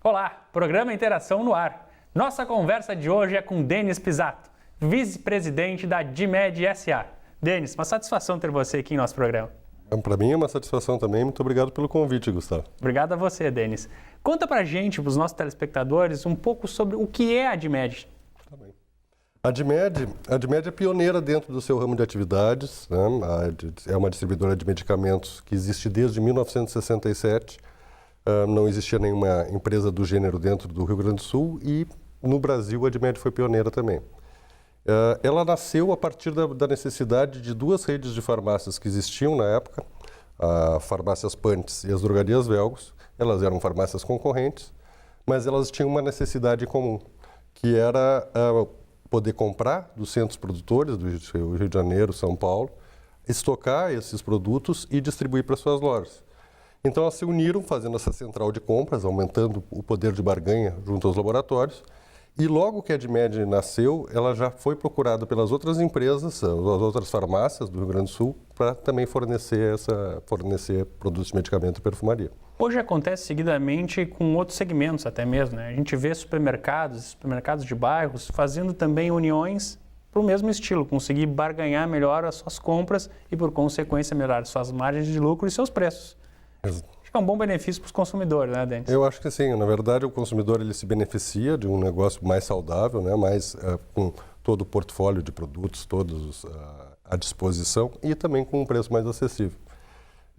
Olá, programa Interação no ar. Nossa conversa de hoje é com Denis Pisato, vice-presidente da DIMED SA. Denis, uma satisfação ter você aqui em nosso programa. Para mim é uma satisfação também. Muito obrigado pelo convite, Gustavo. Obrigado a você, Denis. Conta pra gente, para os nossos telespectadores, um pouco sobre o que é a DIMED. Tá bem. A DIMED é pioneira dentro do seu ramo de atividades, né? É uma distribuidora de medicamentos que existe desde 1967. Não existia nenhuma empresa do gênero dentro do Rio Grande do Sul e no Brasil a DIMED foi pioneira também. Ela nasceu a partir da necessidade de duas redes de farmácias que existiam na época, a Farmácias Pantes e as Drogarias Velgos. Elas eram farmácias concorrentes, mas elas tinham uma necessidade comum, que era poder comprar dos centros produtores do Rio de Janeiro, São Paulo, estocar esses produtos e distribuir para suas lojas. Então elas se uniram fazendo essa central de compras, aumentando o poder de barganha junto aos laboratórios. E logo que a DIMED nasceu, ela já foi procurada pelas outras empresas, as outras farmácias do Rio Grande do Sul, para também fornecer produtos de medicamento e perfumaria. Hoje acontece seguidamente com outros segmentos até mesmo, né? A gente vê supermercados de bairros fazendo também uniões para o mesmo estilo, conseguir barganhar melhor as suas compras e, por consequência, melhorar suas margens de lucro e seus preços. Acho que é um bom benefício para os consumidores, né, Denis? Eu acho que sim. Na verdade, o consumidor ele se beneficia de um negócio mais saudável, né, com todo o portfólio de produtos, todos à disposição e também com um preço mais acessível.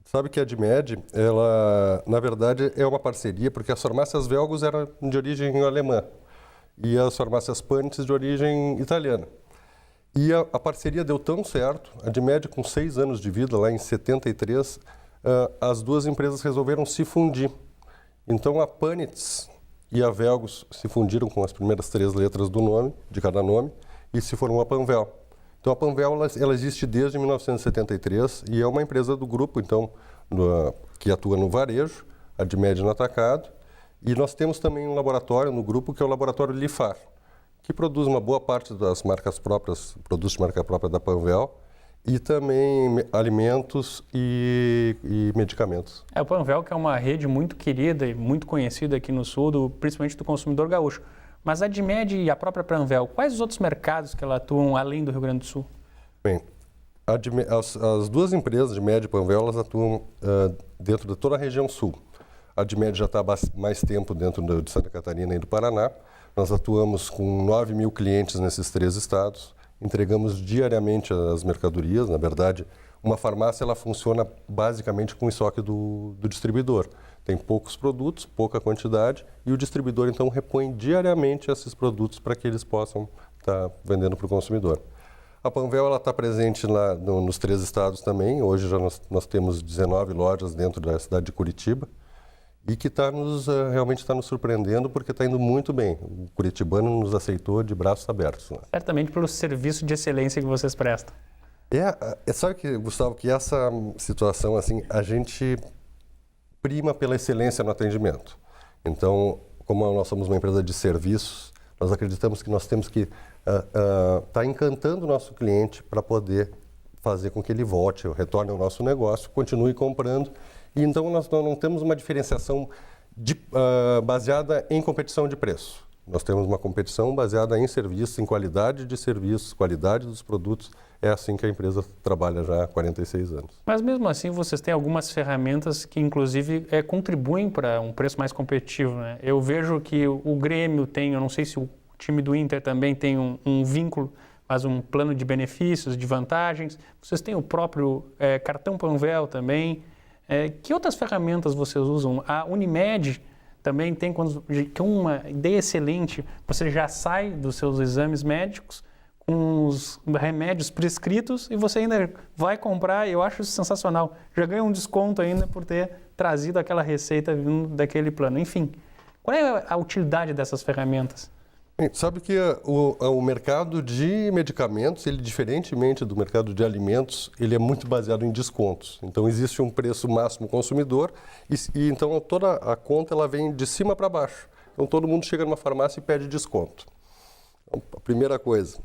Sabe que a DIMED, ela, na verdade, é uma parceria, porque as farmácias Velgos eram de origem alemã e as farmácias Pantes de origem italiana. E a parceria deu tão certo, a DIMED com 6 anos de vida, lá em 73, as duas empresas resolveram se fundir. Então a Panets e a Velgos se fundiram com as primeiras 3 letras do nome, de cada nome, e se formou a Panvel. Então a Panvel ela existe desde 1973 e é uma empresa do grupo, então, que atua no varejo, a DIMED no atacado, e nós temos também um laboratório no grupo que é o laboratório Lifar, que produz uma boa parte das marcas próprias, produtos de marca própria da Panvel, e também alimentos e medicamentos. O Panvel, que é uma rede muito querida e muito conhecida aqui no Sul, principalmente do consumidor gaúcho. Mas a DIMED e a própria Panvel, quais os outros mercados que ela atuam além do Rio Grande do Sul? Bem, as duas empresas, DIMED e Panvel, elas atuam dentro de toda a região sul. A DIMED já está há mais tempo dentro de Santa Catarina e do Paraná. Nós atuamos com 9 mil clientes nesses 3 estados. Entregamos diariamente as mercadorias. Na verdade, uma farmácia ela funciona basicamente com o estoque do distribuidor. Tem poucos produtos, pouca quantidade, e o distribuidor então repõe diariamente esses produtos para que eles possam estar vendendo para o consumidor. A Panvel está presente lá nos 3 estados também. Hoje já nós temos 19 lojas dentro da cidade de Curitiba. E que realmente está nos surpreendendo porque está indo muito bem. O curitibano nos aceitou de braços abertos. Né? Certamente pelo serviço de excelência que vocês prestam. Sabe que, Gustavo, que essa situação, assim, a gente prima pela excelência no atendimento. Então, como nós somos uma empresa de serviços, nós acreditamos que nós temos que estar encantando o nosso cliente para poder fazer com que ele volte, retorne ao nosso negócio, continue comprando. E então nós não temos uma diferenciação baseada em competição de preço. Nós temos uma competição baseada em serviço, em qualidade de serviços, qualidade dos produtos. É assim que a empresa trabalha já há 46 anos. Mas mesmo assim vocês têm algumas ferramentas que inclusive contribuem para um preço mais competitivo, né? Eu vejo que o Grêmio tem, eu não sei se o time do Inter também tem um vínculo, mas um plano de benefícios, de vantagens. Vocês têm o próprio cartão Panvel também. Que outras ferramentas vocês usam? A Unimed também tem, que é uma ideia excelente, você já sai dos seus exames médicos com os remédios prescritos e você ainda vai comprar, eu acho isso sensacional. Já ganha um desconto ainda por ter trazido aquela receita vindo daquele plano. Enfim, qual é a utilidade dessas ferramentas? Sabe que o mercado de medicamentos, ele diferentemente do mercado de alimentos, ele é muito baseado em descontos. Então existe um preço máximo consumidor e então toda a conta ela vem de cima para baixo. Então todo mundo chega numa farmácia e pede desconto. Então, a primeira coisa,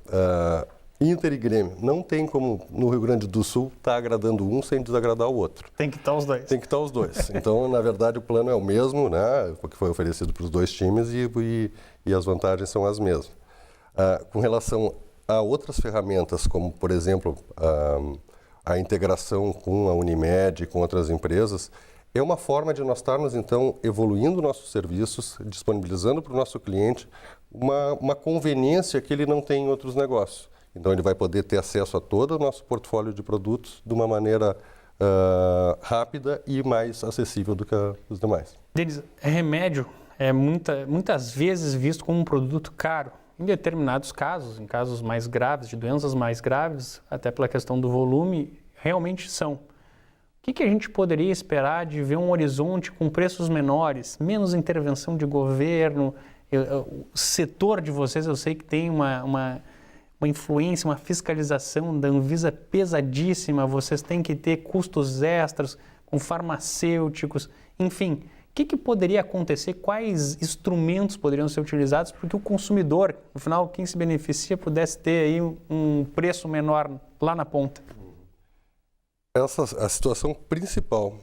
Inter e Grêmio, não tem como no Rio Grande do Sul estar agradando um sem desagradar o outro. Tem que estar os dois. Tem que estar os dois. Então, na verdade, o plano é o mesmo, né, que foi oferecido para os dois times e as vantagens são as mesmas. Com relação a outras ferramentas, como, por exemplo, a integração com a Unimed, com outras empresas, é uma forma de nós estarmos, então, evoluindo nossos serviços, disponibilizando para o nosso cliente uma conveniência que ele não tem em outros negócios. Então, ele vai poder ter acesso a todo o nosso portfólio de produtos de uma maneira rápida e mais acessível do que os demais. Denis, remédio é muitas vezes visto como um produto caro. Em determinados casos, em casos mais graves, de doenças mais graves, até pela questão do volume, realmente são. O que a gente poderia esperar de ver um horizonte com preços menores, menos intervenção de governo? O setor de vocês, eu sei que tem uma influência, uma fiscalização da Anvisa pesadíssima, vocês têm que ter custos extras com farmacêuticos, enfim. O que poderia acontecer? Quais instrumentos poderiam ser utilizados para que o consumidor, no final, quem se beneficia, pudesse ter aí um preço menor lá na ponta? A situação principal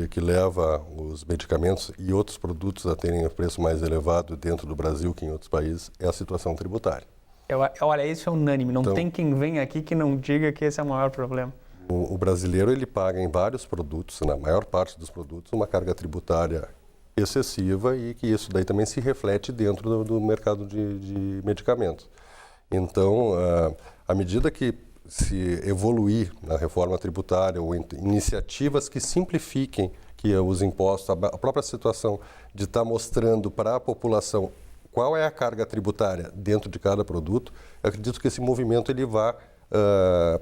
que leva os medicamentos e outros produtos a terem um preço mais elevado dentro do Brasil que em outros países é a situação tributária. Olha, isso é unânime, não tem quem venha aqui que não diga que esse é o maior problema. O brasileiro ele paga em vários produtos, na maior parte dos produtos, uma carga tributária excessiva e que isso daí também se reflete dentro do mercado de medicamentos. Então, à medida que se evoluir na reforma tributária ou iniciativas que simplifiquem que os impostos, a própria situação de estar mostrando para a população qual é a carga tributária dentro de cada produto, eu acredito que esse movimento ele vai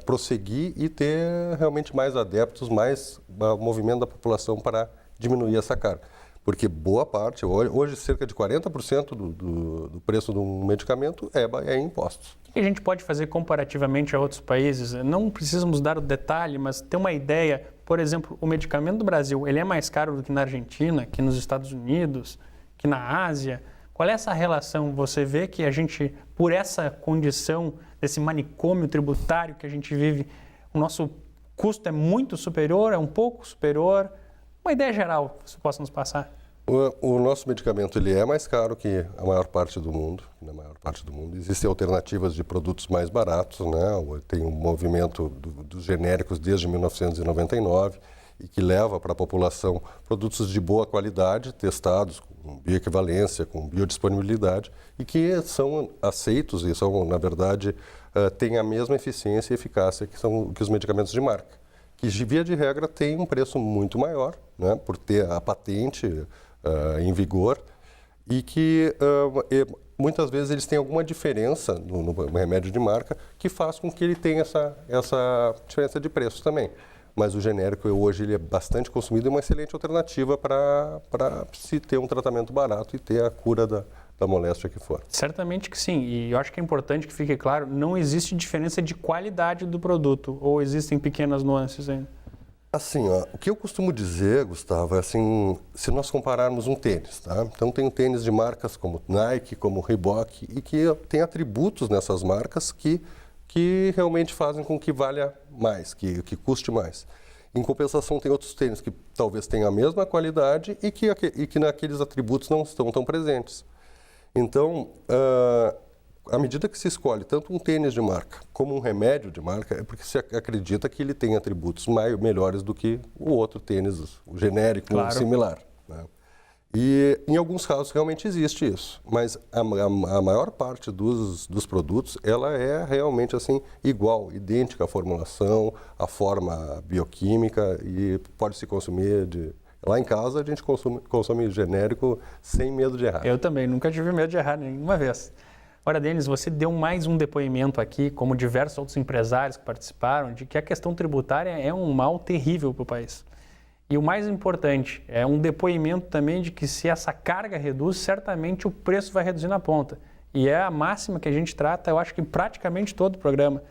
prosseguir e ter realmente mais adeptos, mais movimento da população para diminuir essa carga. Porque boa parte, hoje cerca de 40% do preço de um medicamento é impostos. O que a gente pode fazer comparativamente a outros países? Não precisamos dar o detalhe, mas ter uma ideia. Por exemplo, o medicamento do Brasil, ele é mais caro do que na Argentina, que nos Estados Unidos, que na Ásia. Qual é essa relação? Você vê que a gente, por essa condição, desse manicômio tributário que a gente vive, o nosso custo é muito superior, é um pouco superior? Uma ideia geral que você possa nos passar. O nosso medicamento ele é mais caro que a maior parte do mundo. Na maior parte do mundo existem alternativas de produtos mais baratos, né? Tem um movimento dos genéricos desde 1999 e que leva para a população produtos de boa qualidade, testados com bioequivalência, com biodisponibilidade e que são aceitos e são, na verdade, têm a mesma eficiência e eficácia que os medicamentos de marca, que via de regra tem um preço muito maior, né, por ter a patente em vigor e que muitas vezes eles têm alguma diferença no remédio de marca que faz com que ele tenha essa diferença de preço também. Mas o genérico hoje ele é bastante consumido e uma excelente alternativa para se ter um tratamento barato e ter a cura da moléstia que for. Certamente que sim, e eu acho que é importante que fique claro, não existe diferença de qualidade do produto, ou existem pequenas nuances ainda? Assim, o que eu costumo dizer, Gustavo, é assim, se nós compararmos um tênis, tá? Então tem tênis de marcas como Nike, como Reebok, e que tem atributos nessas marcas que realmente fazem com que valha mais, que custe mais. Em compensação, tem outros tênis que talvez tenham a mesma qualidade e que naqueles atributos não estão tão presentes. Então, à medida que se escolhe tanto um tênis de marca como um remédio de marca, é porque se acredita que ele tem atributos melhores do que o outro tênis, o genérico, claro, similar, né? E em alguns casos realmente existe isso, mas a maior parte dos produtos, ela é realmente assim igual, idêntica à formulação, à forma bioquímica e pode se consumir Lá em casa a gente consome genérico sem medo de errar. Eu também, nunca tive medo de errar nenhuma vez. Ora, Denis, você deu mais um depoimento aqui, como diversos outros empresários que participaram, de que a questão tributária é um mal terrível para o país. E o mais importante, é um depoimento também de que se essa carga reduz, certamente o preço vai reduzir na ponta. E é a máxima que a gente trata, eu acho que praticamente todo o programa.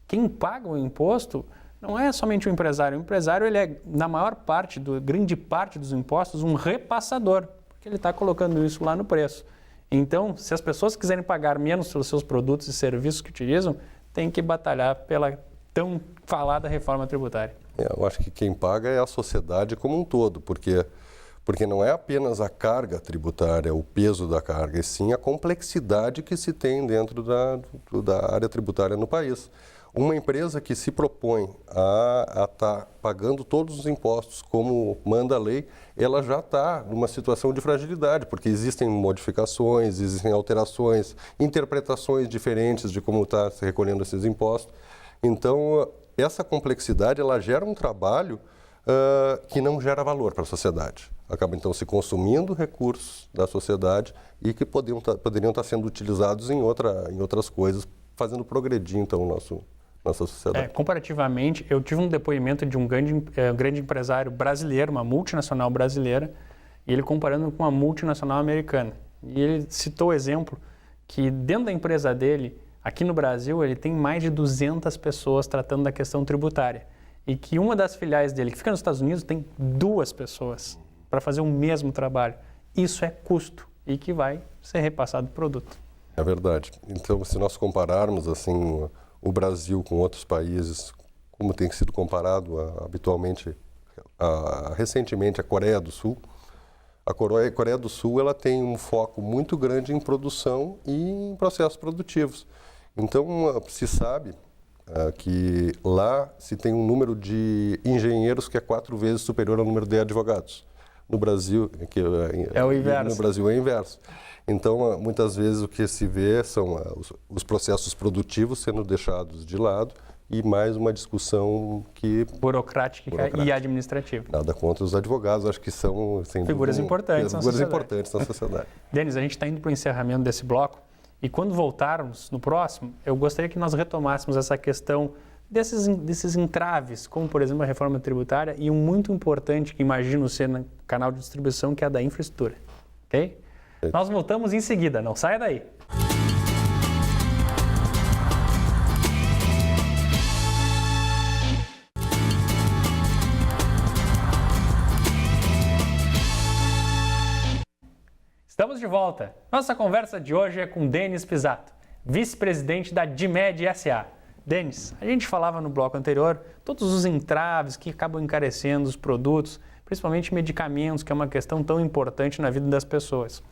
Quem paga o imposto não é somente o empresário. O empresário, ele é, na maior parte, grande parte dos impostos, um repassador, porque ele está colocando isso lá no preço. Então, se as pessoas quiserem pagar menos pelos seus produtos e serviços que utilizam, tem que batalhar pela tão falada reforma tributária. Eu acho que quem paga é a sociedade como um todo, porque não é apenas a carga tributária, o peso da carga, e sim a complexidade que se tem dentro da área tributária no país. Uma empresa que se propõe a estar pagando todos os impostos como manda a lei, ela já está numa situação de fragilidade, porque existem modificações, existem alterações, interpretações diferentes de como está se recolhendo esses impostos. Então, essa complexidade, ela gera um trabalho que não gera valor para a sociedade. Acaba, então, se consumindo recursos da sociedade e que poderiam estar sendo utilizados em outras coisas, fazendo progredir, então, nossa sociedade. Comparativamente, eu tive um depoimento de um grande empresário brasileiro, uma multinacional brasileira, e ele comparando com uma multinacional americana. E ele citou o exemplo que dentro da empresa dele, aqui no Brasil, ele tem mais de 200 pessoas tratando da questão tributária. E que uma das filiais dele, que fica nos Estados Unidos, tem 2 pessoas para fazer o mesmo trabalho. Isso é custo e que vai ser repassado o produto. É verdade. Então, se nós compararmos assim o Brasil com outros países, como tem sido comparado habitualmente, recentemente, a Coreia do Sul. A Coreia do Sul, ela tem um foco muito grande em produção e em processos produtivos. Então, se sabe que lá se tem um número de engenheiros que é 4 vezes superior ao número de advogados. No Brasil, é o inverso. No Brasil é o inverso. Então, muitas vezes o que se vê são os processos produtivos sendo deixados de lado e mais uma discussão burocrática e administrativa. Nada contra os advogados, acho que são figuras importantes na sociedade. Denis, a gente está indo para o encerramento desse bloco e quando voltarmos no próximo, eu gostaria que nós retomássemos essa questão desses entraves, como por exemplo a reforma tributária e um muito importante que imagino ser no canal de distribuição, que é a da infraestrutura. Ok? Nós voltamos em seguida, não saia daí. Estamos de volta. Nossa conversa de hoje é com Denis Pisato, vice-presidente da DIMED SA. Denis, a gente falava no bloco anterior todos os entraves que acabam encarecendo os produtos, principalmente medicamentos, que é uma questão tão importante na vida das pessoas.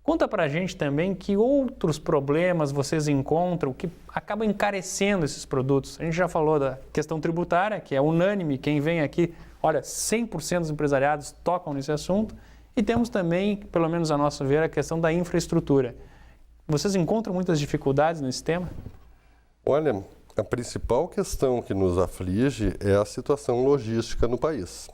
Conta pra gente também que outros problemas vocês encontram que acabam encarecendo esses produtos. A gente já falou da questão tributária, que é unânime, quem vem aqui, olha, 100% dos empresariados tocam nesse assunto. E temos também, pelo menos a nosso ver, a questão da infraestrutura. Vocês encontram muitas dificuldades nesse tema? Olha, a principal questão que nos aflige é a situação logística no país.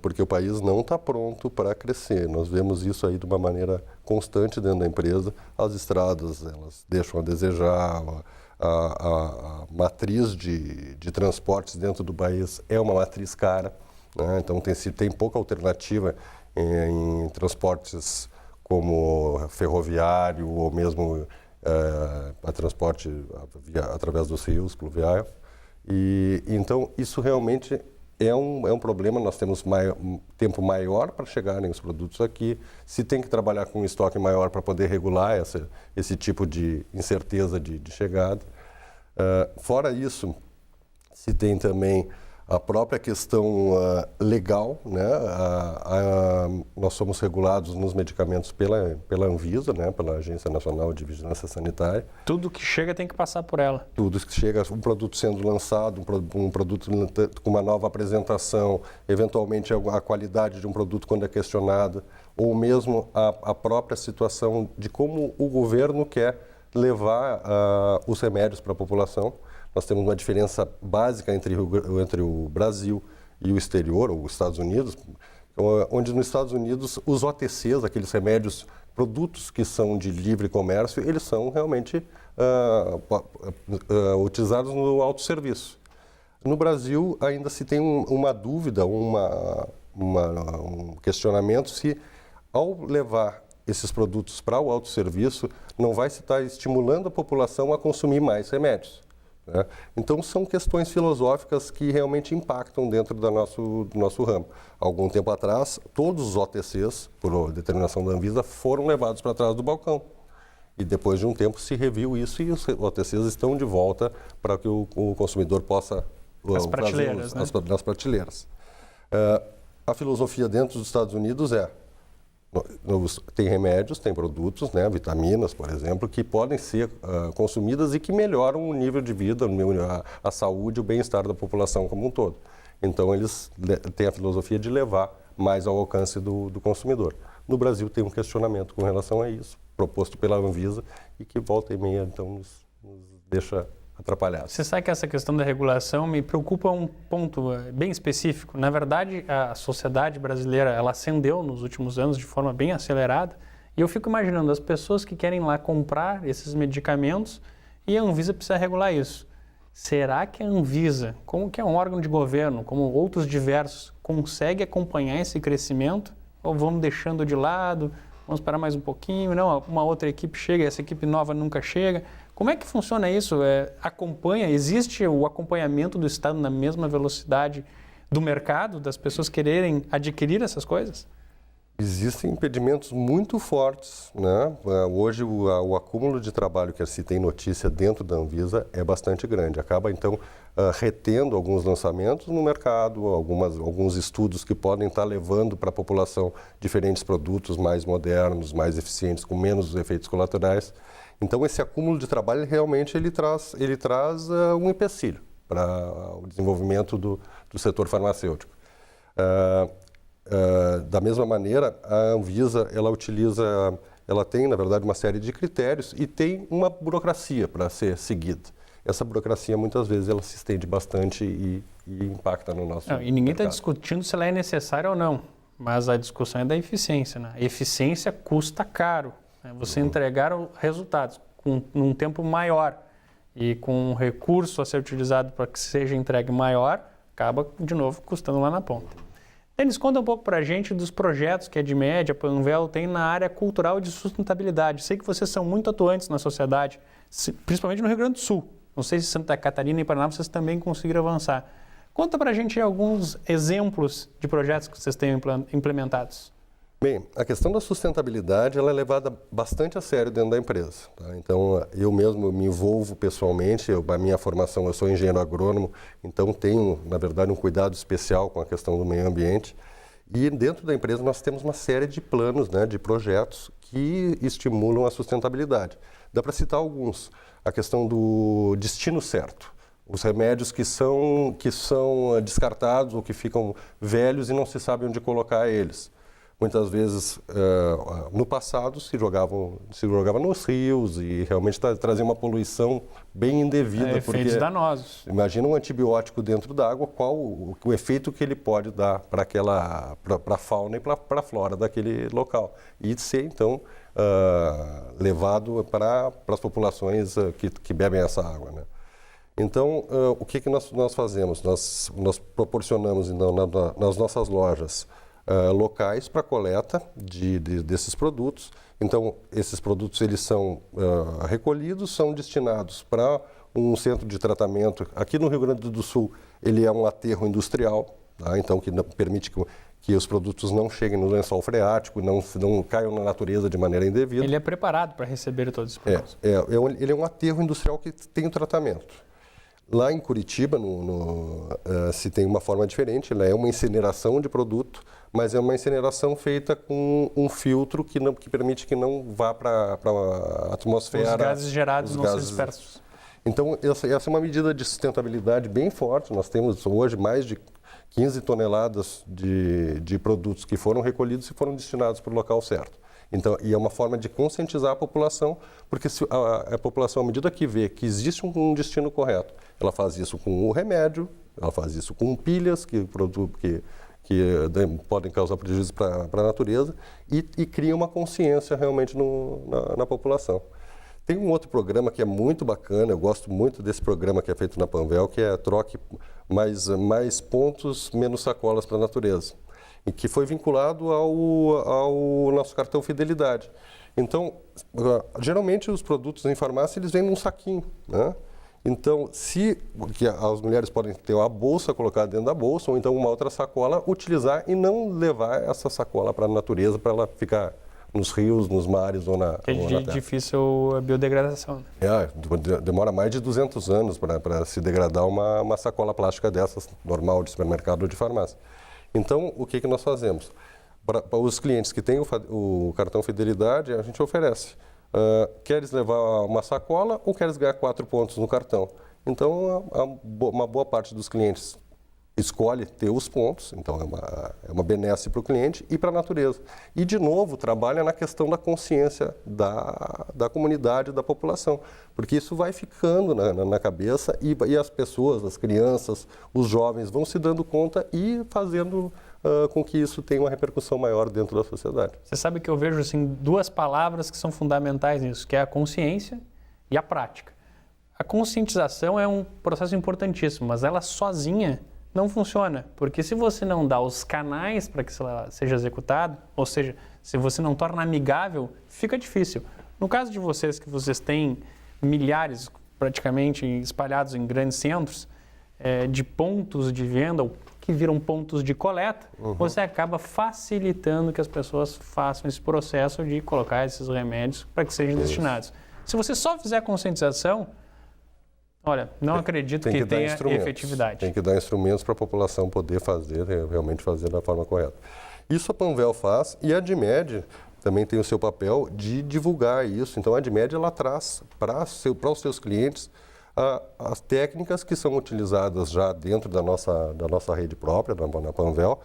Porque o país não está pronto para crescer. Nós vemos isso aí de uma maneira constante dentro da empresa. As estradas, elas deixam a desejar, a matriz de transportes dentro do país é uma matriz cara, né? Então tem pouca alternativa em transportes como ferroviário ou mesmo a transporte através dos rios, fluvial. E então isso realmente é um problema. Nós temos um tempo maior para chegarem os produtos aqui, se tem que trabalhar com um estoque maior para poder regular esse tipo de incerteza de chegada. Fora isso, se tem também a própria questão legal, né? Nós somos regulados nos medicamentos pela Anvisa, né? Pela Agência Nacional de Vigilância Sanitária. Tudo que chega tem que passar por ela. Tudo que chega, um produto sendo lançado, um produto com uma nova apresentação, eventualmente a qualidade de um produto quando é questionada, ou mesmo a própria situação de como o governo quer levar os remédios para a população. Nós temos uma diferença básica entre o Brasil e o exterior, ou os Estados Unidos, onde nos Estados Unidos os OTCs, aqueles remédios, produtos que são de livre comércio, eles são realmente utilizados no autosserviço. No Brasil ainda se tem uma dúvida, um questionamento se ao levar esses produtos para o autosserviço, não vai estar estimulando a população a consumir mais remédios, né? Então, são questões filosóficas que realmente impactam dentro do nosso ramo. Há algum tempo atrás, todos os OTCs, por determinação da Anvisa, foram levados para trás do balcão. E depois de um tempo se reviu isso e os OTCs estão de volta para que o consumidor possa as prateleiras, né? nas prateleiras. A filosofia dentro dos Estados Unidos tem remédios, tem produtos, né, vitaminas, por exemplo, que podem ser consumidas e que melhoram o nível de vida, a saúde e o bem-estar da população como um todo. Então, eles têm a filosofia de levar mais ao alcance do consumidor. No Brasil, tem um questionamento com relação a isso, proposto pela Anvisa, e que volta e meia, então, nos deixa atrapalhados. Você sabe que essa questão da regulação me preocupa um ponto bem específico. Na verdade, a sociedade brasileira, ela ascendeu nos últimos anos de forma bem acelerada, e eu fico imaginando as pessoas que querem lá comprar esses medicamentos e a Anvisa precisa regular isso. Será que a Anvisa, como que é um órgão de governo, como outros diversos, consegue acompanhar esse crescimento? Ou vamos deixando de lado, vamos esperar mais um pouquinho, não, uma outra equipe chega, essa equipe nova nunca chega. Como é que funciona isso? Existe o acompanhamento do Estado na mesma velocidade do mercado, das pessoas quererem adquirir essas coisas? Existem impedimentos muito fortes, né? Hoje o acúmulo de trabalho que se tem notícia dentro da Anvisa é bastante grande. Acaba, então, retendo alguns lançamentos no mercado, alguns estudos que podem estar levando para a população diferentes produtos mais modernos, mais eficientes, com menos efeitos colaterais. Então, esse acúmulo de trabalho, realmente, ele traz um empecilho para o desenvolvimento do setor farmacêutico. Da mesma maneira, a Anvisa, ela tem, na verdade, uma série de critérios e tem uma burocracia para ser seguida. Essa burocracia, muitas vezes, ela se estende bastante e impacta no nosso mercado. E ninguém está discutindo se ela é necessária ou não, mas a discussão é da eficiência, né? Eficiência custa caro, né? Você entregar resultados num tempo maior e com um recurso a ser utilizado para que seja entregue maior, acaba, de novo, custando lá na ponta. Denis, conta um pouco para a gente dos projetos que a Edmed, a Panvel, tem na área cultural de sustentabilidade. Sei que vocês são muito atuantes na sociedade, principalmente no Rio Grande do Sul. Não sei se Santa Catarina e Paraná vocês também conseguiram avançar. Conta para a gente alguns exemplos de projetos que vocês têm implementados. Bem, a questão da sustentabilidade ela é levada bastante a sério dentro da empresa, tá? Então, eu mesmo me envolvo pessoalmente, a minha formação, eu sou engenheiro agrônomo, então tenho, na verdade, um cuidado especial com a questão do meio ambiente. E dentro da empresa nós temos uma série de planos, né, de projetos que estimulam a sustentabilidade. Dá para citar alguns. A questão do destino certo. Os remédios que são descartados ou que ficam velhos e não se sabe onde colocar eles. Muitas vezes, no passado, se jogava nos rios e realmente trazia uma poluição bem indevida. Efeitos danosos. Imagina um antibiótico dentro da água, qual o efeito que ele pode dar para a fauna e para a flora daquele local. E ser, então, levado para as populações que bebem essa água, né? Então, o que nós fazemos? Nós proporcionamos nas nossas lojas locais para coleta desses produtos. Então, esses produtos eles são recolhidos, são destinados para um centro de tratamento. Aqui no Rio Grande do Sul, ele é um aterro industrial, tá? Então, que permite que os produtos não cheguem no lençol freático, não caiam na natureza de maneira indevida. Ele é preparado para receber todos os produtos. Ele é um aterro industrial que tem o tratamento. Lá em Curitiba, se tem uma forma diferente, ela é uma incineração de produto, mas é uma incineração feita com um filtro que permite que não vá para a atmosfera. Os gases gerados não são dispersos. Então, essa é uma medida de sustentabilidade bem forte. Nós temos hoje mais de 15 toneladas de produtos que foram recolhidos e foram destinados para o local certo. Então, e é uma forma de conscientizar a população, porque se a população, à medida que vê que existe um destino correto, ela faz isso com o remédio, ela faz isso com pilhas que podem causar prejuízo para a natureza e cria uma consciência realmente na população. Tem um outro programa que é muito bacana, eu gosto muito desse programa que é feito na Panvel, que é Troque mais pontos, menos sacolas para a natureza. e que foi vinculado ao nosso cartão Fidelidade. Então, geralmente os produtos em farmácia eles vêm num saquinho, né? Então, que as mulheres podem ter uma bolsa colocada dentro da bolsa ou então uma outra sacola, utilizar e não levar essa sacola para a natureza para ela ficar nos rios, nos mares ou na terra. É difícil a biodegradação. Demora mais de 200 anos para se degradar uma sacola plástica dessas, normal de supermercado ou de farmácia. Então, o que nós fazemos? Para os clientes que têm o cartão Fidelidade, a gente oferece. Queres levar uma sacola ou queres ganhar 4 pontos no cartão? Então, uma boa parte dos clientes escolhe ter os pontos, então é uma benesse para o cliente e para a natureza. E, de novo, trabalha na questão da consciência da comunidade, da população, porque isso vai ficando na cabeça e as pessoas, as crianças, os jovens vão se dando conta e fazendo com que isso tenha uma repercussão maior dentro da sociedade. Você sabe que eu vejo assim, 2 palavras que são fundamentais nisso, que é a consciência e a prática. A conscientização é um processo importantíssimo, mas ela sozinha não funciona, porque se você não dá os canais para que ela seja executada, ou seja, se você não torna amigável, fica difícil. No caso de vocês, que vocês têm milhares praticamente espalhados em grandes centros, de pontos de venda, que viram pontos de coleta, você acaba facilitando que as pessoas façam esse processo de colocar esses remédios para que sejam destinados. Se você só fizer a conscientização, olha, não acredito que tenha efetividade. Tem que dar instrumentos para a população poder realmente fazer da forma correta. Isso a Panvel faz e a Dimed também tem o seu papel de divulgar isso. Então a Dimed ela traz para os seus clientes as técnicas que são utilizadas já dentro da nossa rede própria, na Panvel,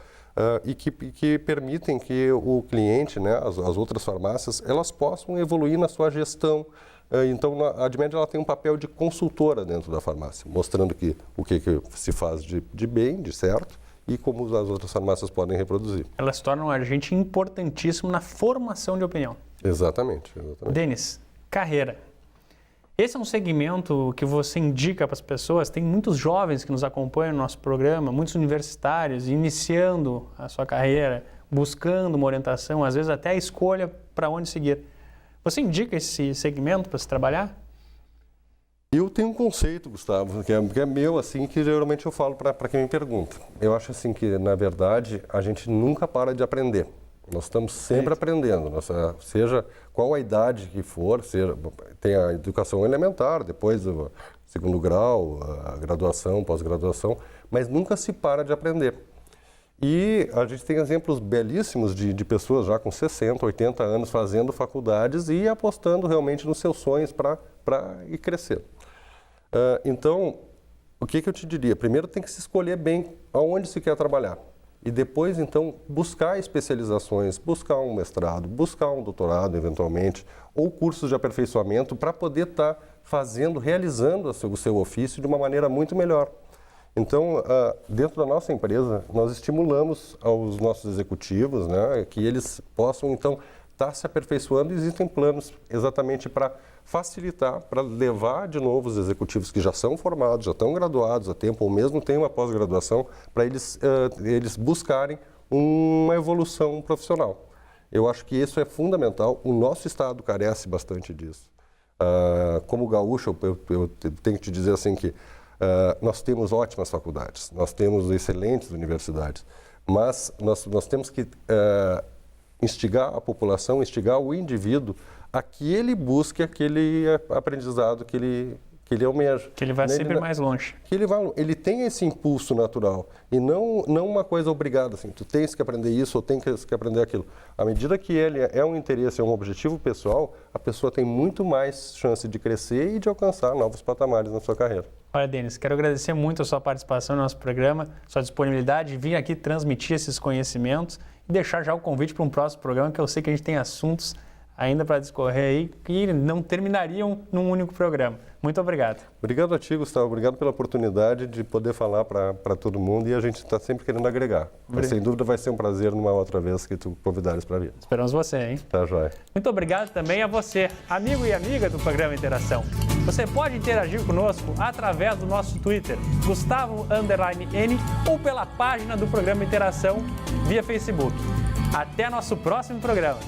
e que permitem que o cliente, né, as outras farmácias, elas possam evoluir na sua gestão. Então, a Admed ela tem um papel de consultora dentro da farmácia, mostrando o que se faz de bem, de certo, e como as outras farmácias podem reproduzir. Ela se torna um agente importantíssimo na formação de opinião. Exatamente. Denis, carreira. Esse é um segmento que você indica para as pessoas. Tem muitos jovens que nos acompanham no nosso programa, muitos universitários iniciando a sua carreira, buscando uma orientação, às vezes até a escolha para onde seguir. Você indica esse segmento para se trabalhar? Eu tenho um conceito, Gustavo, que é meu, assim, que geralmente eu falo para quem me pergunta. Eu acho assim que, na verdade, a gente nunca para de aprender. Nós estamos sempre aprendendo, seja qual a idade que for, tem a educação elementar, depois o segundo grau, a graduação, pós-graduação, mas nunca se para de aprender. E a gente tem exemplos belíssimos de pessoas já com 60, 80 anos fazendo faculdades e apostando realmente nos seus sonhos para ir crescer. Então, o que eu te diria? Primeiro tem que se escolher bem aonde se quer trabalhar. E depois, então, buscar especializações, buscar um mestrado, buscar um doutorado, eventualmente, ou cursos de aperfeiçoamento para poder estar realizando o seu ofício de uma maneira muito melhor. Então, dentro da nossa empresa, nós estimulamos aos nossos executivos, né, que eles possam, então, estar se aperfeiçoando. Existem planos exatamente para facilitar, para levar de novo os executivos que já são formados, já estão graduados a tempo, ou mesmo têm uma pós-graduação, para eles buscarem uma evolução profissional. Eu acho que isso é fundamental. O nosso estado carece bastante disso. Como gaúcho, eu tenho que te dizer assim que nós temos ótimas faculdades, nós temos excelentes universidades, mas nós temos que instigar a população, instigar o indivíduo a que ele busque aquele aprendizado que ele almeja. Que ele vai sempre mais longe. Que ele tem esse impulso natural e não uma coisa obrigada, assim, tu tens que aprender isso ou tens que aprender aquilo. À medida que ele é um interesse, é um objetivo pessoal, a pessoa tem muito mais chance de crescer e de alcançar novos patamares na sua carreira. Olha, Denis, quero agradecer muito a sua participação no nosso programa, sua disponibilidade de vir aqui transmitir esses conhecimentos e deixar já o convite para um próximo programa, que eu sei que a gente tem assuntos ainda para discorrer aí que não terminariam num único programa. Muito obrigado. Obrigado a ti, Gustavo. Obrigado pela oportunidade de poder falar para todo mundo e a gente está sempre querendo agregar. Mas, sem dúvida vai ser um prazer numa outra vez que tu convidares para vir. Esperamos você, hein? Tá, joia. Muito obrigado também a você, amigo e amiga do programa Interação. Você pode interagir conosco através do nosso Twitter, Gustavo_N, ou pela página do programa Interação via Facebook. Até nosso próximo programa.